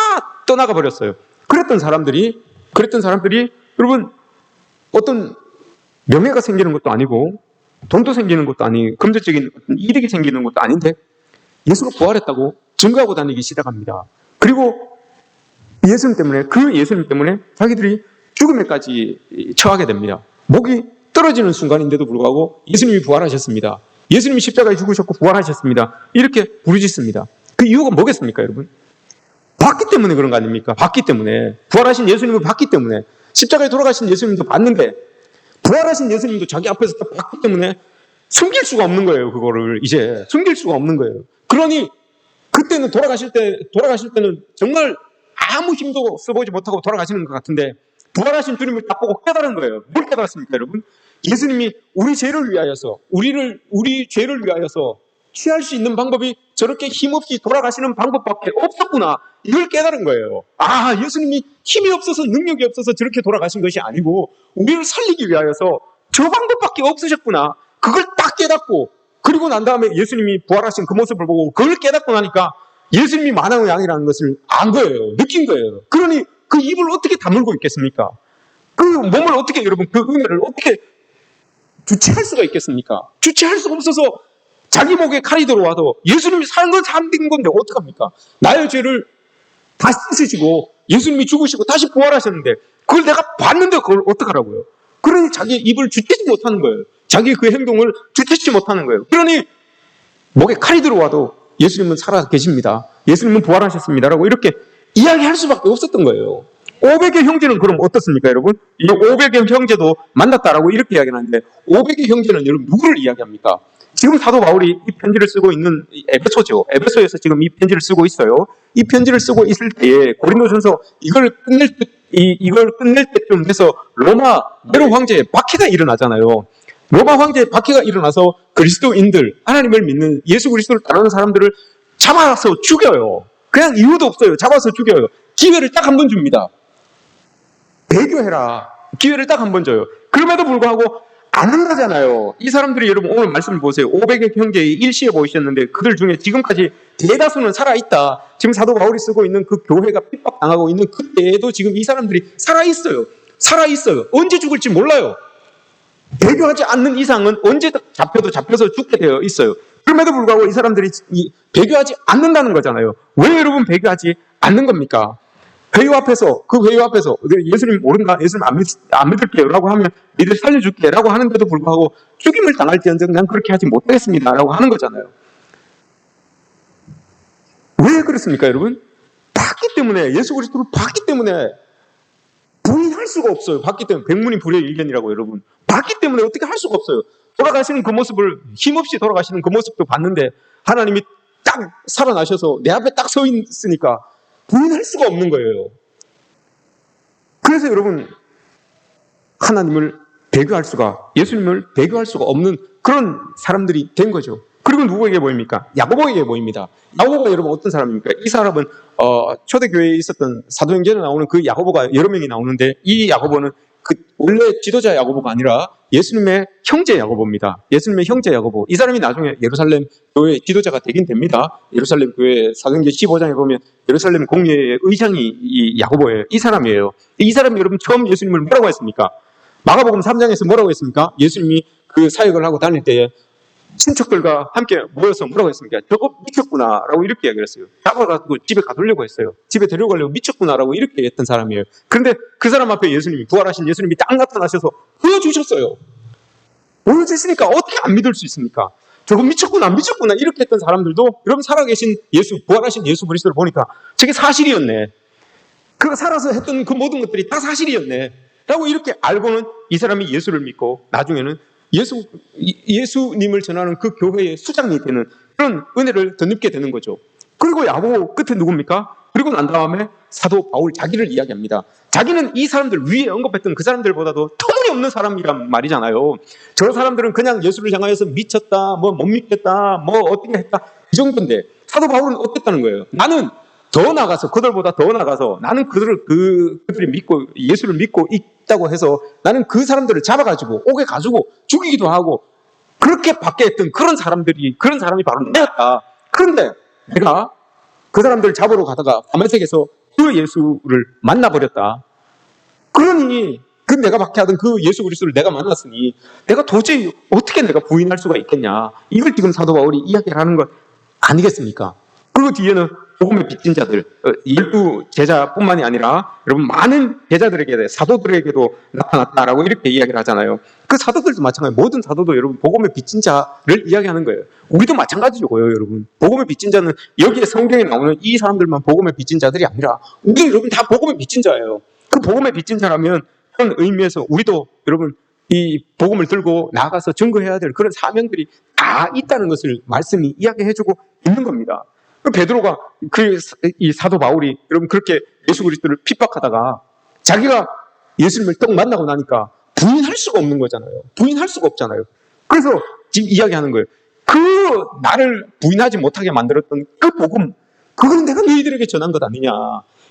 [SPEAKER 1] 떠나가 버렸어요. 그랬던 사람들이 여러분 어떤 명예가 생기는 것도 아니고 돈도 생기는 것도 아니고 금전적인 이득이 생기는 것도 아닌데 예수가 부활했다고 증거하고 다니기 시작합니다. 그리고 그 예수님 때문에 자기들이 죽음에까지 처하게 됩니다. 목이 떨어지는 순간인데도 불구하고 예수님이 부활하셨습니다. 예수님이 십자가에 죽으셨고 부활하셨습니다. 이렇게 부르짖습니다. 그 이유가 뭐겠습니까 여러분? 봤기 때문에 그런 거 아닙니까? 봤기 때문에. 부활하신 예수님을 봤기 때문에. 십자가에 돌아가신 예수님도 봤는데 부활하신 예수님도 자기 앞에서 봤기 때문에 숨길 수가 없는 거예요. 그거를 이제 숨길 수가 없는 거예요. 그러니 그때는 돌아가실 때는 정말 아무 힘도 써보지 못하고 돌아가시는 것 같은데 부활하신 주님을 딱 보고 깨달은 거예요. 뭘 깨달았습니까 여러분? 예수님이 우리 죄를 위하여서 우리 죄를 위하여서 취할 수 있는 방법이 저렇게 힘없이 돌아가시는 방법밖에 없었구나. 이걸 깨달은 거예요. 예수님이 힘이 없어서 능력이 없어서 저렇게 돌아가신 것이 아니고 우리를 살리기 위하여서 저 방법밖에 없으셨구나. 그걸 딱 깨닫고 그리고 난 다음에 예수님이 부활하신 그 모습을 보고 그걸 깨닫고 나니까 예수님이 만왕의 양이라는 것을 안 거예요. 느낀 거예요. 그러니 그 입을 어떻게 다물고 있겠습니까? 그 몸을 어떻게 여러분 그 은혜를 어떻게 주체할 수가 있겠습니까? 주체할 수가 없어서 자기 목에 칼이 들어와도 예수님이 사는 건 사는 건데 어떡합니까? 나의 죄를 다 씻으시고 예수님이 죽으시고 다시 부활하셨는데 그걸 내가 봤는데 그걸 어떡하라고요? 그러니 자기 입을 주체지 못하는 거예요. 자기 그 행동을 주체치 못하는 거예요. 그러니 목에 칼이 들어와도 예수님은 살아 계십니다. 예수님은 부활하셨습니다. 라고 이렇게 이야기할 수밖에 없었던 거예요. 500의 형제는 그럼 어떻습니까, 여러분? 이 500의 형제도 만났다라고 이렇게 이야기하는데 500의 형제는 여러분 누구를 이야기합니까? 지금 사도 바울이 이 편지를 쓰고 있는 에베소죠. 에베소에서 지금 이 편지를 쓰고 있어요. 이 편지를 쓰고 있을 때에 고린도전서 이걸 끝낼 때쯤 돼서 로마 네로 황제의 박해가 일어나잖아요. 로마 황제의 박해가 일어나서 그리스도인들, 하나님을 믿는 예수 그리스도를 따르는 사람들을 잡아서 죽여요. 그냥 이유도 없어요. 잡아서 죽여요. 기회를 딱 한 번 줍니다. 배교해라. 기회를 딱 한 번 줘요. 그럼에도 불구하고 안 한다잖아요. 이 사람들이 여러분 오늘 말씀을 보세요. 500의 형제의 일시에 보이셨는데 그들 중에 지금까지 대다수는 살아있다. 지금 사도 바울이 쓰고 있는 그 교회가 핍박당하고 있는 그때에도 지금 이 사람들이 살아있어요. 살아있어요. 언제 죽을지 몰라요. 배교하지 않는 이상은 언제 잡혀서 죽게 되어 있어요. 그럼에도 불구하고 이 사람들이 배교하지 않는다는 거잖아요. 왜 여러분 배교하지 않는 겁니까? 회의 앞에서 예수님 모른다, 예수님 안 믿을게요 라고 하면 니들 살려줄게 라고 하는데도 불구하고 죽임을 당할지언정 난 그렇게 하지 못하겠습니다 라고 하는 거잖아요. 왜 그렇습니까, 여러분? 봤기 때문에, 예수 그리스도를 봤기 때문에 부인할 수가 없어요. 봤기 때문에. 백문이 불여일견이라고 여러분. 봤기 때문에 어떻게 할 수가 없어요. 돌아가시는 그 모습을, 힘없이 돌아가시는 그 모습도 봤는데 하나님이 딱 살아나셔서 내 앞에 딱 서 있으니까 부인할 수가 없는 거예요. 그래서 여러분, 하나님을 배교할 수가, 예수님을 배교할 수가 없는 그런 사람들이 된 거죠. 그리고 누구에게 보입니까? 야고보에게 보입니다. 야고보가 여러분 어떤 사람입니까? 이 사람은 초대교회에 있었던 사도행전에 나오는 그 야고보가 여러 명이 나오는데 이 야고보는 그 원래 지도자 야고보가 아니라 예수님의 형제 야고보입니다. 예수님의 형제 야고보. 이 사람이 나중에 예루살렘 교회 지도자가 되긴 됩니다. 예루살렘 교회 사도행전 15장에 보면 예루살렘 공회의 의장이 이 야고보예요. 이 사람이에요. 이 사람이 여러분 처음 예수님을 뭐라고 했습니까? 마가복음 3장에서 뭐라고 했습니까? 예수님이 그 사역을 하고 다닐 때에 친척들과 함께 모여서 뭐라고 했습니까? 저거 미쳤구나 라고 이렇게 이야기를 했어요. 잡아가지고 집에 가두려고 했어요. 집에 데려가려고 미쳤구나 라고 이렇게 했던 사람이에요. 그런데 그 사람 앞에 예수님이, 부활하신 예수님이 딱 나타나셔서 보여주셨어요. 보여주시니까 어떻게 안 믿을 수 있습니까? 저거 미쳤구나 이렇게 했던 사람들도 여러분 살아계신 예수, 부활하신 예수 그리스도를 보니까 저게 사실이었네. 그가 살아서 했던 그 모든 것들이 다 사실이었네 라고 이렇게 알고는 이 사람이 예수를 믿고 나중에는 예수님을 전하는 그 교회의 수장이 되는 그런 은혜를 덧입게 되는 거죠. 그리고 야고보 끝에 누굽니까? 그리고 난 다음에 사도 바울 자기를 이야기합니다. 자기는 이 사람들 위에 언급했던 그 사람들보다도 터무니없는 사람이란 말이잖아요. 저 사람들은 그냥 예수를 향하여서 미쳤다, 뭐 못 믿겠다, 뭐 어떻게 했다 이 정도인데 사도 바울은 어땠다는 거예요? 나는 더 나가서, 그들보다 더 나가서 나는 그들이 믿고 예수를 믿고 있다고 해서 나는 그 사람들을 잡아가지고 옥에 가지고 죽이기도 하고 그렇게 받게 했던 그런 사람이 바로 내였다. 그런데 내가 그 사람들을 잡으러 가다가 다메섹에서 그 예수를 만나버렸다. 그러니 그 내가 박해하던 그 예수 그리스도를 내가 만났으니 내가 도저히 어떻게 내가 부인할 수가 있겠냐. 이걸 지금 사도 바울이 이야기를 하는 것 아니겠습니까? 그리고 뒤에는 복음의 빚진 자들, 12제자뿐만이 아니라 여러분 많은 제자들에게, 사도들에게도 나타났다라고 이렇게 이야기를 하잖아요. 그 사도들도 마찬가지예요. 모든 사도도 여러분 복음의 빚진 자를 이야기하는 거예요. 우리도 마찬가지고요, 여러분. 복음의 빚진 자는 여기에 성경에 나오는 이 사람들만 복음의 빚진 자들이 아니라 우리 여러분 다 복음의 빚진 자예요. 그 복음의 빚진 자라면 그런 의미에서 우리도 여러분 이 복음을 들고 나가서 증거해야 될 그런 사명들이 다 있다는 것을 말씀이 이야기해주고 있는 겁니다. 베드로가 이 사도 바울이 여러분 그렇게 예수 그리스도를 핍박하다가 자기가 예수님을 딱 만나고 나니까 부인할 수가 없는 거잖아요. 부인할 수가 없잖아요. 그래서 지금 이야기하는 거예요. 그 나를 부인하지 못하게 만들었던 그 복음, 그걸 내가 너희들에게 전한 것 아니냐.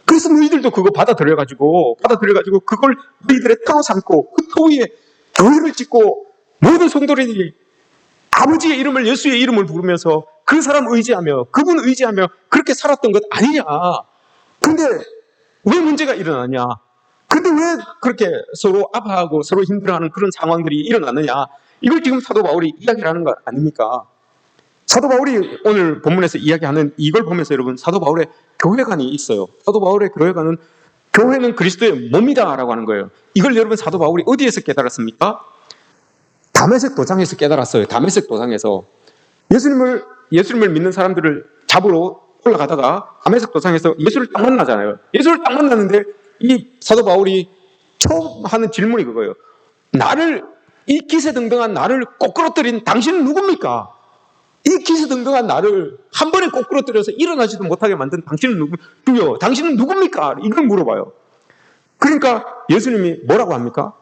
[SPEAKER 1] 그래서 너희들도 그거 받아들여가지고 그걸 너희들의 터로 삼고 그 터 위에 교회를 짓고 모든 성도들이 아버지의 이름을, 예수의 이름을 부르면서 그 사람 의지하며 그분 의지하며 그렇게 살았던 것 아니냐. 근데 왜 문제가 일어나냐. 근데 왜 그렇게 서로 아파하고 서로 힘들어하는 그런 상황들이 일어나느냐. 이걸 지금 사도 바울이 이야기를 하는 것 아닙니까? 사도 바울이 오늘 본문에서 이야기하는 이걸 보면서 여러분 사도 바울의 교회관이 있어요. 사도 바울의 교회관은 교회는 그리스도의 몸이다 라고 하는 거예요. 이걸 여러분 사도 바울이 어디에서 깨달았습니까? 다메섹 도상에서 깨달았어요. 다메섹 도상에서 예수님을 믿는 사람들을 잡으러 올라가다가 다메섹 도상에서 예수를 딱 만나잖아요. 예수를 딱 만났는데 이 사도 바울이 처음 하는 질문이 그거예요. 이 기세등등한 나를 꼬꾸러뜨린 당신은 누굽니까? 이 기세등등한 나를 한 번에 꼬꾸러뜨려서 일어나지도 못하게 만든 당신은 주여, 당신은 누굽니까? 이걸 물어봐요. 그러니까 예수님이 뭐라고 합니까?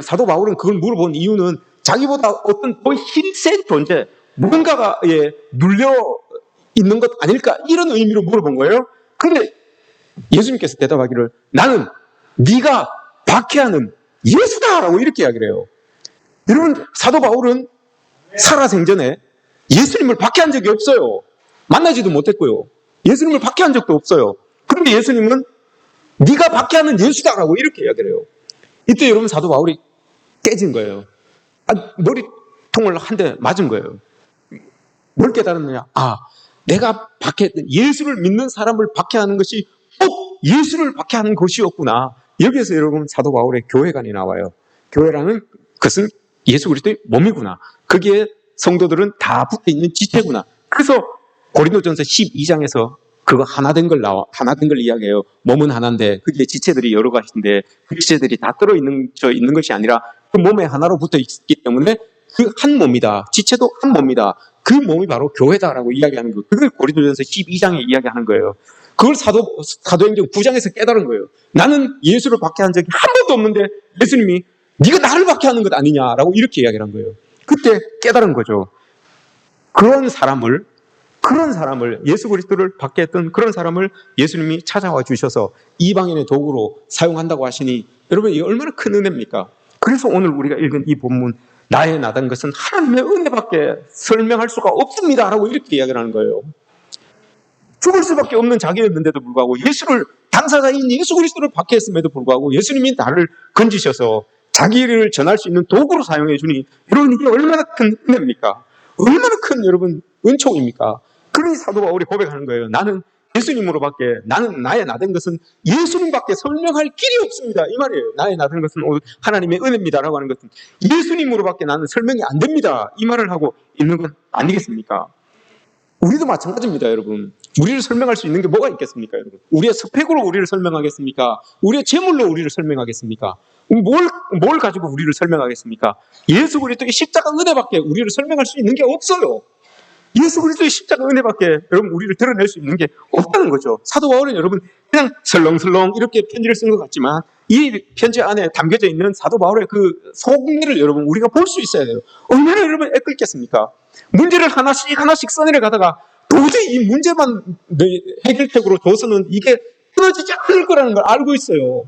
[SPEAKER 1] 사도 바울은 그걸 물어본 이유는 자기보다 어떤 더 힘센 존재, 뭔가에 눌려 있는 것 아닐까? 이런 의미로 물어본 거예요. 그런데 예수님께서 대답하기를 나는 네가 박해하는 예수다라고 이렇게 이야기를 해요. 여러분, 사도 바울은 살아생전에 예수님을 박해한 적이 없어요. 만나지도 못했고요. 예수님을 박해한 적도 없어요. 그런데 예수님은 네가 박해하는 예수다라고 이렇게 이야기를 해요. 이때 여러분 사도 바울이 깨진 거예요. 머리통을 한 대 맞은 거예요. 뭘 깨달았느냐? 내가 박해했던 예수를 믿는 사람을 박해하는 것이 꼭 예수를 박해하는 것이었구나. 여기에서 여러분 사도 바울의 교회관이 나와요. 교회라는 것은 예수 그리스도의 몸이구나. 거기에 성도들은 다 붙어있는 지체구나. 그래서 고린도전서 12장에서 그거 하나된 걸 이야기해요. 몸은 하나인데 거기에 지체들이 여러 가지인데 그 지체들이 다 있는 것이 아니라 그 몸에 하나로 붙어 있기 때문에 그 한 몸이다. 지체도 한 몸이다. 그 몸이 바로 교회다라고 이야기하는 거예요. 그걸 고린도전서 12장에 이야기하는 거예요. 그걸 사도행전 9장에서 깨달은 거예요. 나는 예수를 박해한 적이 한 번도 없는데 예수님이 네가 나를 박해하는 것 아니냐라고 이렇게 이야기를 한 거예요. 그때 깨달은 거죠. 그런 사람을 예수 그리스도를 박해했던 그런 사람을 예수님이 찾아와 주셔서 이방인의 도구로 사용한다고 하시니 여러분 이게 얼마나 큰 은혜입니까? 그래서 오늘 우리가 읽은 이 본문 나의 나단 것은 하나님의 은혜밖에 설명할 수가 없습니다 라고 이렇게 이야기를 하는 거예요. 죽을 수밖에 없는 자기였는데도 불구하고 당사자인 예수 그리스도를 박해했음에도 불구하고 예수님이 나를 건지셔서 자기를 전할 수 있는 도구로 사용해 주니 여러분 이게 얼마나 큰 은혜입니까? 얼마나 큰 여러분 은총입니까? 그러니 사도 바울이 고백하는 거예요. 나는 나의 나된 것은 예수님밖에 설명할 길이 없습니다. 이 말이에요. 나의 나된 것은 하나님의 은혜입니다라고 하는 것은 예수님으로밖에 나는 설명이 안 됩니다. 이 말을 하고 있는 건 아니겠습니까? 우리도 마찬가지입니다, 여러분. 우리를 설명할 수 있는 게 뭐가 있겠습니까, 여러분? 우리의 스펙으로 우리를 설명하겠습니까? 우리의 재물로 우리를 설명하겠습니까? 뭘 가지고 우리를 설명하겠습니까? 예수 그리스도의 십자가 은혜밖에 우리를 설명할 수 있는 게 없어요. 예수 그리스도의 십자가 은혜밖에 여러분 우리를 드러낼 수 있는 게 없다는 거죠. 사도 바울은 여러분 그냥 설렁설렁 이렇게 편지를 쓴 것 같지만 이 편지 안에 담겨져 있는 사도 바울의 그 속내를 여러분 우리가 볼 수 있어야 돼요. 얼마나 여러분 애끓겠습니까? 문제를 하나씩 써내려 가다가 도저히 이 문제만 해결책으로 둬서는 이게 끊어지지 않을 거라는 걸 알고 있어요.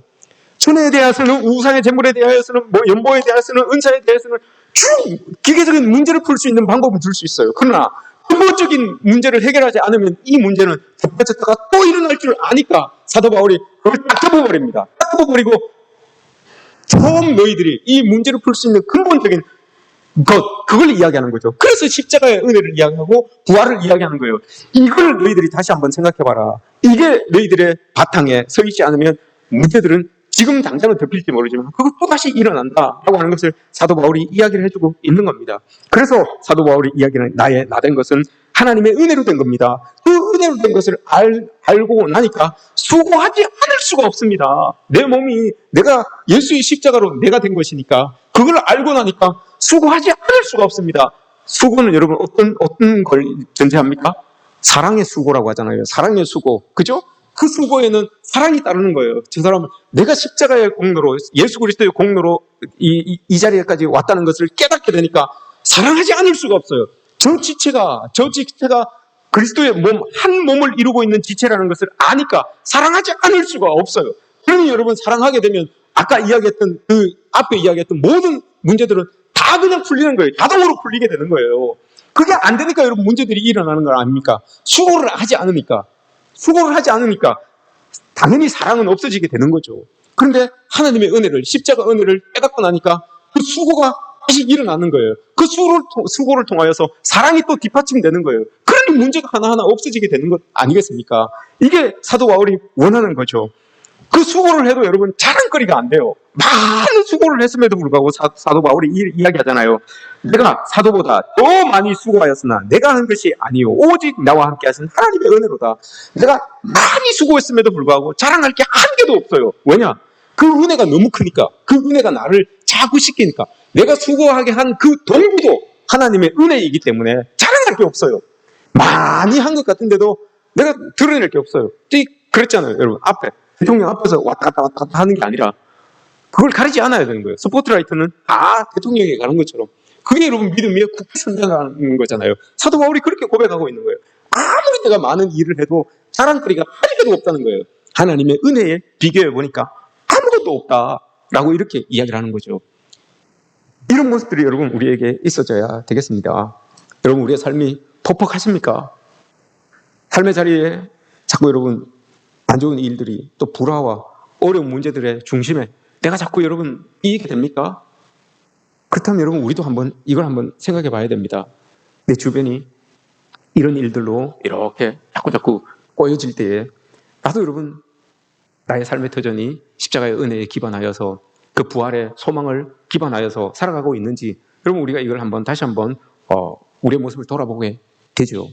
[SPEAKER 1] 천혜에 대해서는 우상의 재물에 대해서는 연보에 대해서는 은사에 대해서는 쭉 기계적인 문제를 풀 수 있는 방법은 줄 수 있어요. 그러나 근본적인 문제를 해결하지 않으면 이 문제는 덮어졌다가 또 일어날 줄 아니까 사도 바울이 그걸 딱 접어버립니다. 딱 접어버리고 처음 너희들이 이 문제를 풀 수 있는 근본적인 그걸 이야기하는 거죠. 그래서 십자가의 은혜를 이야기하고 부활을 이야기하는 거예요. 이걸 너희들이 다시 한번 생각해봐라. 이게 너희들의 바탕에 서 있지 않으면 문제들은 지금 당장은 덮일지 모르지만 그거 또다시 일어난다라고 하는 것을 사도 바울이 이야기를 해주고 있는 겁니다. 그래서 사도 바울이 이야기하는 나의 나된 것은 하나님의 은혜로 된 겁니다. 그 은혜로 된 것을 알고 나니까 수고하지 않을 수가 없습니다. 내 몸이 내가 예수의 십자가로 내가 된 것이니까 그걸 알고 나니까 수고하지 않을 수가 없습니다. 수고는 여러분 어떤 걸 전제합니까? 사랑의 수고라고 하잖아요. 사랑의 수고. 그죠? 그 수고에는 사랑이 따르는 거예요. 저 사람은 내가 십자가의 공로로 예수 그리스도의 공로로 이 자리에까지 왔다는 것을 깨닫게 되니까 사랑하지 않을 수가 없어요. 저 지체가 그리스도의 한 몸을 이루고 있는 지체라는 것을 아니까 사랑하지 않을 수가 없어요. 그러니 여러분 사랑하게 되면 아까 이야기했던 앞에 이야기했던 모든 문제들은 다 그냥 풀리는 거예요. 자동으로 풀리게 되는 거예요. 그게 안 되니까 여러분 문제들이 일어나는 거 아닙니까? 수고를 하지 않으니까 당연히 사랑은 없어지게 되는 거죠. 그런데 하나님의 은혜를 십자가 은혜를 깨닫고 나니까 그 수고가 다시 일어나는 거예요. 그 수고를 통하여서 사랑이 또 뒷받침되는 거예요. 그러니 문제가 하나하나 없어지게 되는 것 아니겠습니까? 이게 사도 바울이 원하는 거죠. 그 수고를 해도 여러분 자랑거리가 안 돼요. 많은 수고를 했음에도 불구하고 사도 바울이 이야기하잖아요. 내가 사도보다 더 많이 수고하였으나 내가 한 것이 아니요 오직 나와 함께 하신 하나님의 은혜로다. 내가 많이 수고했음에도 불구하고 자랑할 게 한 개도 없어요. 왜냐? 그 은혜가 너무 크니까. 그 은혜가 나를 자꾸 시키니까. 내가 수고하게 한 그 동기도 하나님의 은혜이기 때문에 자랑할 게 없어요. 많이 한 것 같은데도 내가 드러낼 게 없어요. 그랬잖아요, 여러분. 대통령 앞에서 왔다 갔다 하는 게 아니라 그걸 가리지 않아야 되는 거예요. 스포트라이트는 다 대통령에게 가는 것처럼. 그게 여러분 믿음이에요. 국회 선장하는 거잖아요. 사도 바울이 그렇게 고백하고 있는 거예요. 아무리 내가 많은 일을 해도 자랑거리가 한 개도 없다는 거예요. 하나님의 은혜에 비교해 보니까 아무것도 없다라고 이렇게 이야기를 하는 거죠. 이런 모습들이 여러분 우리에게 있어져야 되겠습니다. 여러분 우리의 삶이 퍽퍽하십니까? 삶의 자리에 자꾸 여러분 안 좋은 일들이 또 불화와 어려운 문제들의 중심에 내가 자꾸 여러분 이익이 됩니까? 그렇다면 여러분 우리도 이걸 한번 생각해 봐야 됩니다. 내 주변이 이런 일들로 이렇게 자꾸 꼬여질 때에 나도 여러분 나의 삶의 터전이 십자가의 은혜에 기반하여서 그 부활의 소망을 기반하여서 살아가고 있는지 여러분 우리가 이걸 다시 한번 우리의 모습을 돌아보게 되죠.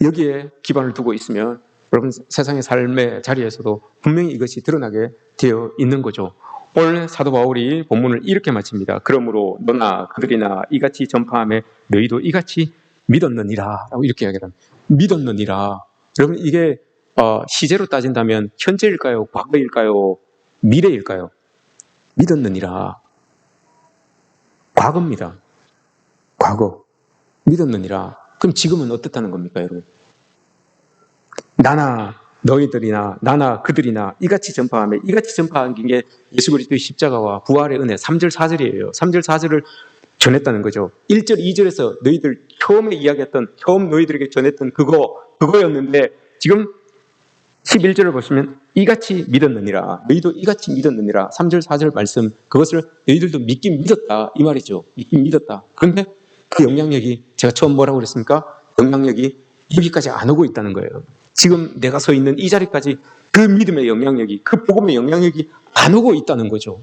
[SPEAKER 1] 여기에 기반을 두고 있으면 여러분 세상의 삶의 자리에서도 분명히 이것이 드러나게 되어 있는 거죠. 오늘 사도 바울이 본문을 이렇게 마칩니다. 그러므로 너나 그들이나 이같이 전파하며 너희도 이같이 믿었느니라 라고 이렇게 이야기합니다. 믿었느니라. 여러분 이게 시제로 따진다면 현재일까요? 과거일까요? 미래일까요? 믿었느니라. 과거입니다. 과거. 믿었느니라. 그럼 지금은 어떻다는 겁니까, 여러분? 나나 너희들이나 나나 그들이나 이같이 전파하며 이같이 전파한 게 예수 그리스도의 십자가와 부활의 은혜 3절 4절이에요. 3절 4절을 전했다는 거죠. 1절 2절에서 너희들 처음에 이야기했던 처음 너희들에게 전했던 그거였는데 지금 11절을 보시면 이같이 믿었느니라. 너희도 이같이 믿었느니라. 3절 4절 말씀 그것을 너희들도 믿긴 믿었다 이 말이죠. 믿긴 믿었다. 그런데 그 영향력이 제가 처음 뭐라고 그랬습니까? 영향력이 여기까지 안 오고 있다는 거예요. 지금 내가 서 있는 이 자리까지 그 믿음의 영향력이 그 복음의 영향력이 안 오고 있다는 거죠.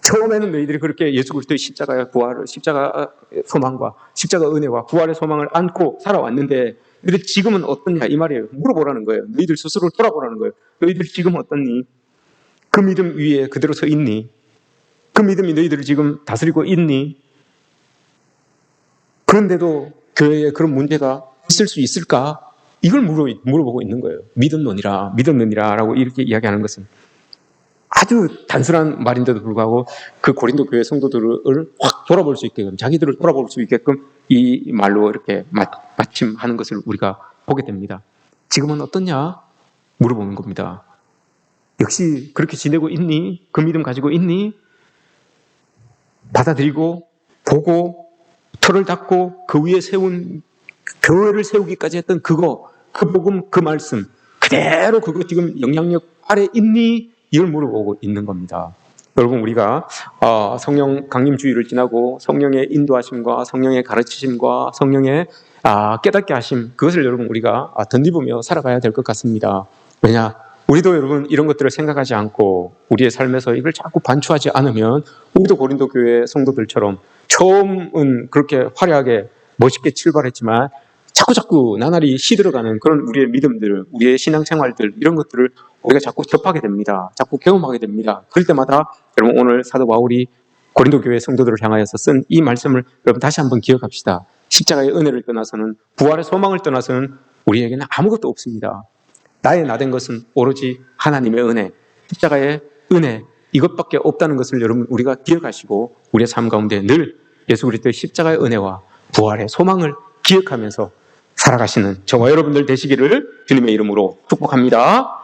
[SPEAKER 1] 처음에는 너희들이 그렇게 예수 그리스도의 십자가의 부활을 십자가 소망과 십자가 은혜와 부활의 소망을 안고 살아왔는데 너희들 지금은 어떻냐 이 말이에요. 물어보라는 거예요. 너희들 스스로 돌아보라는 거예요. 너희들 지금 어떻니? 그 믿음 위에 그대로 서 있니? 그 믿음이 너희들을 지금 다스리고 있니? 그런데도 교회에 그런 문제가 있을 수 있을까? 이걸 물어보고 있는 거예요. 믿었느니라 라고 이렇게 이야기하는 것은 아주 단순한 말인데도 불구하고 그 고린도 교회 성도들을 확 돌아볼 수 있게끔 자기들을 돌아볼 수 있게끔 이 말로 이렇게 마침하는 것을 우리가 보게 됩니다. 지금은 어떻냐? 물어보는 겁니다. 역시 그렇게 지내고 있니? 그 믿음 가지고 있니? 받아들이고 보고 털을 닦고 그 위에 세운 교회를 세우기까지 했던 그 복음, 그 말씀 그대로 그거 지금 영향력 아래 있니? 이걸 물어보고 있는 겁니다. 여러분 우리가 성령 강림주의를 지나고 성령의 인도하심과 성령의 가르치심과 성령의 깨닫게 하심 그것을 여러분 우리가 덧입으며 살아가야 될 것 같습니다. 왜냐? 우리도 여러분 이런 것들을 생각하지 않고 우리의 삶에서 이걸 자꾸 반추하지 않으면 우리도 고린도 교회 성도들처럼 처음은 그렇게 화려하게 멋있게 출발했지만 자꾸 나날이 시들어가는 그런 우리의 믿음들, 우리의 신앙생활들 이런 것들을 우리가 자꾸 접하게 됩니다. 자꾸 경험하게 됩니다. 그럴 때마다 여러분 오늘 사도 바울이 고린도 교회 성도들을 향하여서 쓴 이 말씀을 여러분 다시 한번 기억합시다. 십자가의 은혜를 떠나서는 부활의 소망을 떠나서는 우리에게는 아무것도 없습니다. 나의 나된 것은 오로지 하나님의 은혜, 십자가의 은혜 이것밖에 없다는 것을 여러분 우리가 기억하시고 우리의 삶 가운데 늘 예수 그리스도의 십자가의 은혜와 부활의 소망을 기억하면서 살아가시는 저와 여러분들 되시기를 주님의 이름으로 축복합니다.